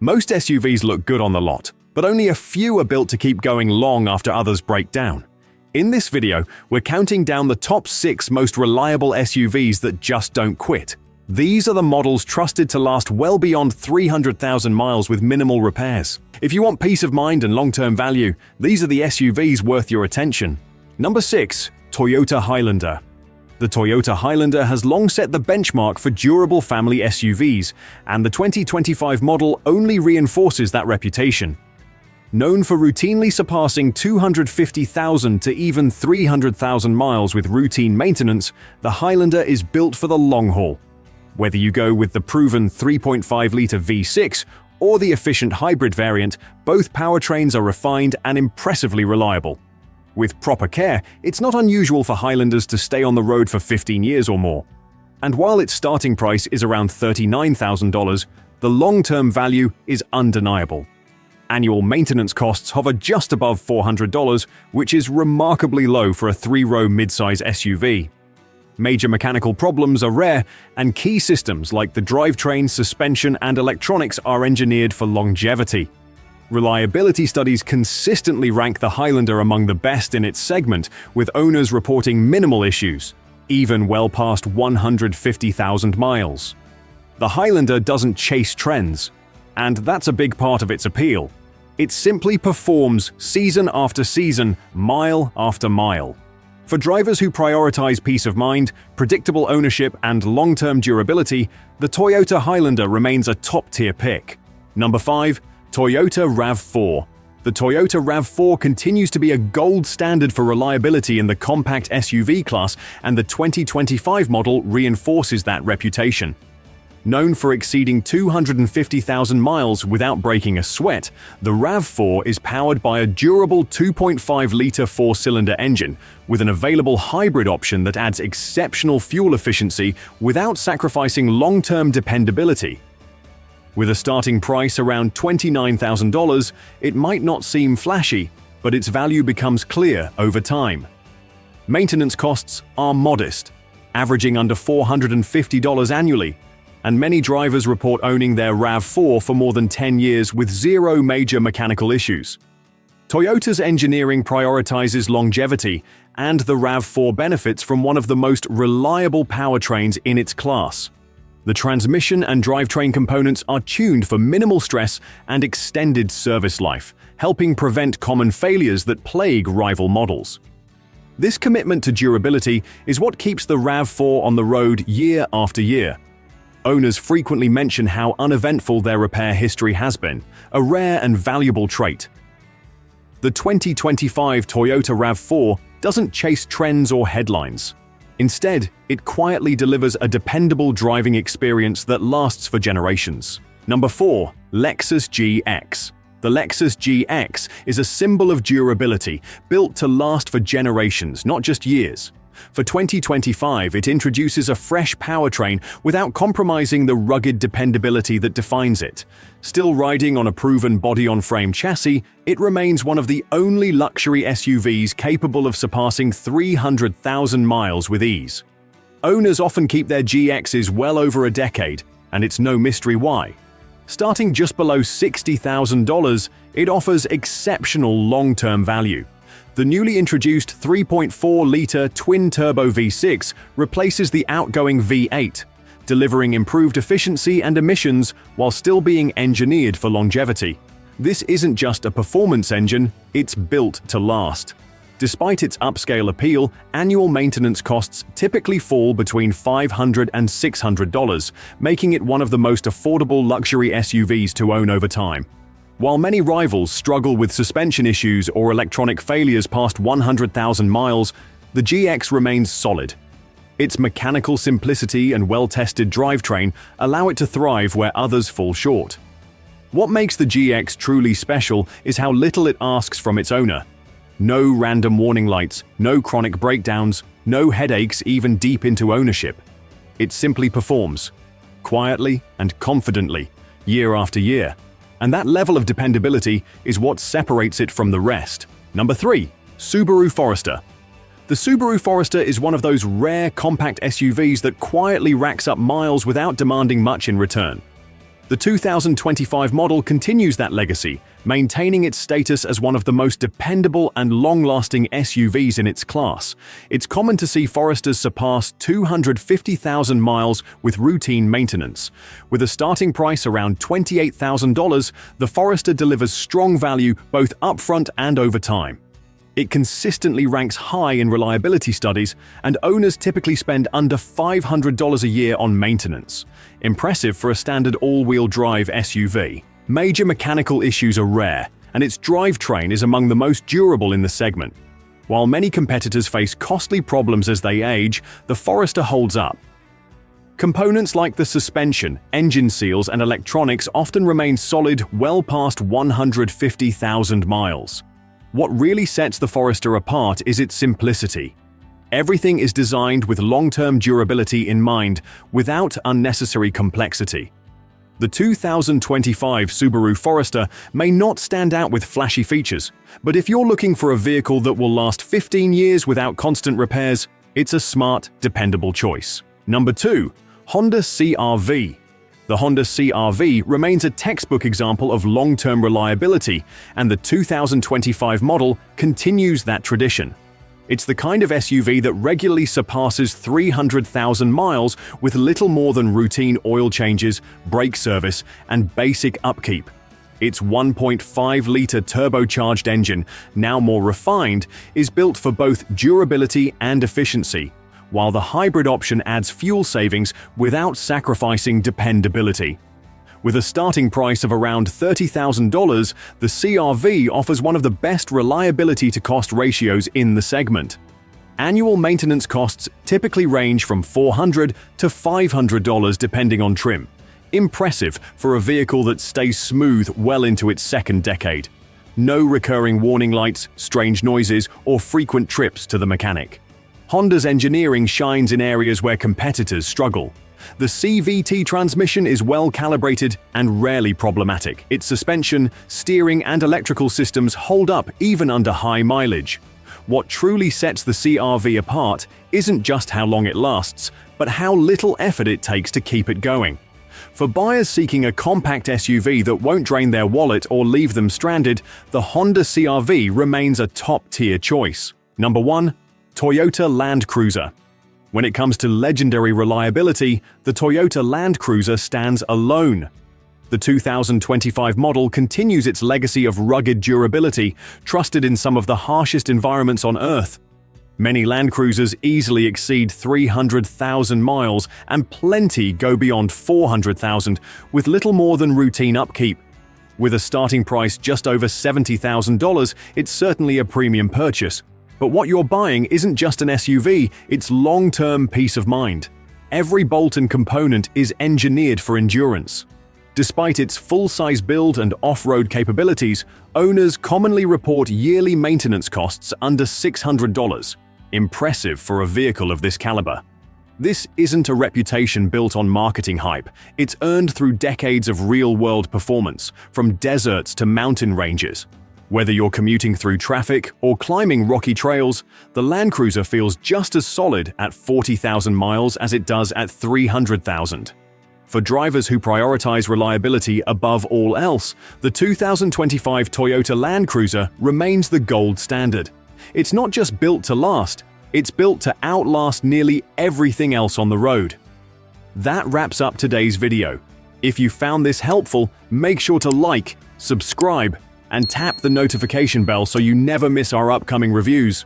Most SUVs look good on the lot, but only a few are built to keep going long after others break down. In this video, we're counting down the top 6 most reliable SUVs that just don't quit. These are the models trusted to last well beyond 300,000 miles with minimal repairs. If you want peace of mind and long-term value, these are the SUVs worth your attention. Number 6. Toyota Highlander. The Toyota Highlander has long set the benchmark for durable family SUVs, and the 2025 model only reinforces that reputation. Known for routinely surpassing 250,000 to even 300,000 miles with routine maintenance, the Highlander is built for the long haul. Whether you go with the proven 3.5-liter V6 or the efficient hybrid variant, both powertrains are refined and impressively reliable. With proper care, it's not unusual for Highlanders to stay on the road for 15 years or more. And while its starting price is around $39,000, the long-term value is undeniable. Annual maintenance costs hover just above $400, which is remarkably low for a 3-row midsize SUV. Major mechanical problems are rare, and key systems like the drivetrain, suspension, and electronics are engineered for longevity. Reliability studies consistently rank the Highlander among the best in its segment, with owners reporting minimal issues, even well past 150,000 miles. The Highlander doesn't chase trends, and that's a big part of its appeal. It simply performs season after season, mile after mile. For drivers who prioritize peace of mind, predictable ownership, and long-term durability, the Toyota Highlander remains a top-tier pick. Number 5. Toyota RAV4. The Toyota RAV4 continues to be a gold standard for reliability in the compact SUV class, and the 2025 model reinforces that reputation. Known for exceeding 250,000 miles without breaking a sweat, the RAV4 is powered by a durable 2.5-liter 4-cylinder engine, with an available hybrid option that adds exceptional fuel efficiency without sacrificing long-term dependability. With a starting price around $29,000, it might not seem flashy, but its value becomes clear over time. Maintenance costs are modest, averaging under $450 annually, and many drivers report owning their RAV4 for more than 10 years with zero major mechanical issues. Toyota's engineering prioritizes longevity, and the RAV4 benefits from one of the most reliable powertrains in its class. The transmission and drivetrain components are tuned for minimal stress and extended service life, helping prevent common failures that plague rival models. This commitment to durability is what keeps the RAV4 on the road year after year. Owners frequently mention how uneventful their repair history has been, a rare and valuable trait. The 2025 Toyota RAV4 doesn't chase trends or headlines. Instead, it quietly delivers a dependable driving experience that lasts for generations. Number 4. Lexus GX. The Lexus GX is a symbol of durability, built to last for generations, not just years. For 2025, it introduces a fresh powertrain without compromising the rugged dependability that defines it. Still riding on a proven body-on-frame chassis, it remains one of the only luxury SUVs capable of surpassing 300,000 miles with ease. Owners often keep their GXs well over a decade, and it's no mystery why. Starting just below $60,000, it offers exceptional long-term value. The newly introduced 3.4-liter twin-turbo V6 replaces the outgoing V8, delivering improved efficiency and emissions while still being engineered for longevity. This isn't just a performance engine, it's built to last. Despite its upscale appeal, annual maintenance costs typically fall between $500 and $600, making it one of the most affordable luxury SUVs to own over time. While many rivals struggle with suspension issues or electronic failures past 100,000 miles, the GX remains solid. Its mechanical simplicity and well-tested drivetrain allow it to thrive where others fall short. What makes the GX truly special is how little it asks from its owner. No random warning lights, no chronic breakdowns, no headaches even deep into ownership. It simply performs, quietly and confidently, year after year. And that level of dependability is what separates it from the rest. Number 3. Subaru Forester. The Subaru Forester is one of those rare compact SUVs that quietly racks up miles without demanding much in return. The 2025 model continues that legacy, maintaining its status as one of the most dependable and long-lasting SUVs in its class. It's common to see Foresters surpass 250,000 miles with routine maintenance. With a starting price around $28,000, the Forester delivers strong value both upfront and over time. It consistently ranks high in reliability studies, and owners typically spend under $500 a year on maintenance. Impressive for a standard all-wheel drive SUV. Major mechanical issues are rare, and its drivetrain is among the most durable in the segment. While many competitors face costly problems as they age, the Forester holds up. Components like the suspension, engine seals, and electronics often remain solid well past 150,000 miles. What really sets the Forester apart is its simplicity. Everything is designed with long-term durability in mind, without unnecessary complexity. The 2025 Subaru Forester may not stand out with flashy features, but if you're looking for a vehicle that will last 15 years without constant repairs, it's a smart, dependable choice. Number 2. Honda CR-V. The Honda CR-V remains a textbook example of long-term reliability, and the 2025 model continues that tradition. It's the kind of SUV that regularly surpasses 300,000 miles with little more than routine oil changes, brake service, and basic upkeep. Its 1.5-liter turbocharged engine, now more refined, is built for both durability and efficiency, while the hybrid option adds fuel savings without sacrificing dependability. With a starting price of around $30,000, the CR-V offers one of the best reliability-to-cost ratios in the segment. Annual maintenance costs typically range from $400 to $500 depending on trim. Impressive for a vehicle that stays smooth well into its second decade. No recurring warning lights, strange noises, or frequent trips to the mechanic. Honda's engineering shines in areas where competitors struggle. The CVT transmission is well calibrated and rarely problematic. Its suspension, steering, and electrical systems hold up even under high mileage. What truly sets the CR-V apart isn't just how long it lasts, but how little effort it takes to keep it going. For buyers seeking a compact SUV that won't drain their wallet or leave them stranded, the Honda CR-V remains a top-tier choice. Number 1. Toyota Land Cruiser. When it comes to legendary reliability, the Toyota Land Cruiser stands alone. The 2025 model continues its legacy of rugged durability, trusted in some of the harshest environments on Earth. Many Land Cruisers easily exceed 300,000 miles, and plenty go beyond 400,000 with little more than routine upkeep. With a starting price just over $70,000, it's certainly a premium purchase. But what you're buying isn't just an SUV, it's long-term peace of mind. Every bolt and component is engineered for endurance. Despite its full-size build and off-road capabilities, owners commonly report yearly maintenance costs under $600. Impressive for a vehicle of this caliber. This isn't a reputation built on marketing hype. It's earned through decades of real-world performance, from deserts to mountain ranges. Whether you're commuting through traffic or climbing rocky trails, the Land Cruiser feels just as solid at 40,000 miles as it does at 300,000. For drivers who prioritize reliability above all else, the 2025 Toyota Land Cruiser remains the gold standard. It's not just built to last, it's built to outlast nearly everything else on the road. That wraps up today's video. If you found this helpful, make sure to like, subscribe, and tap the notification bell so you never miss our upcoming reviews.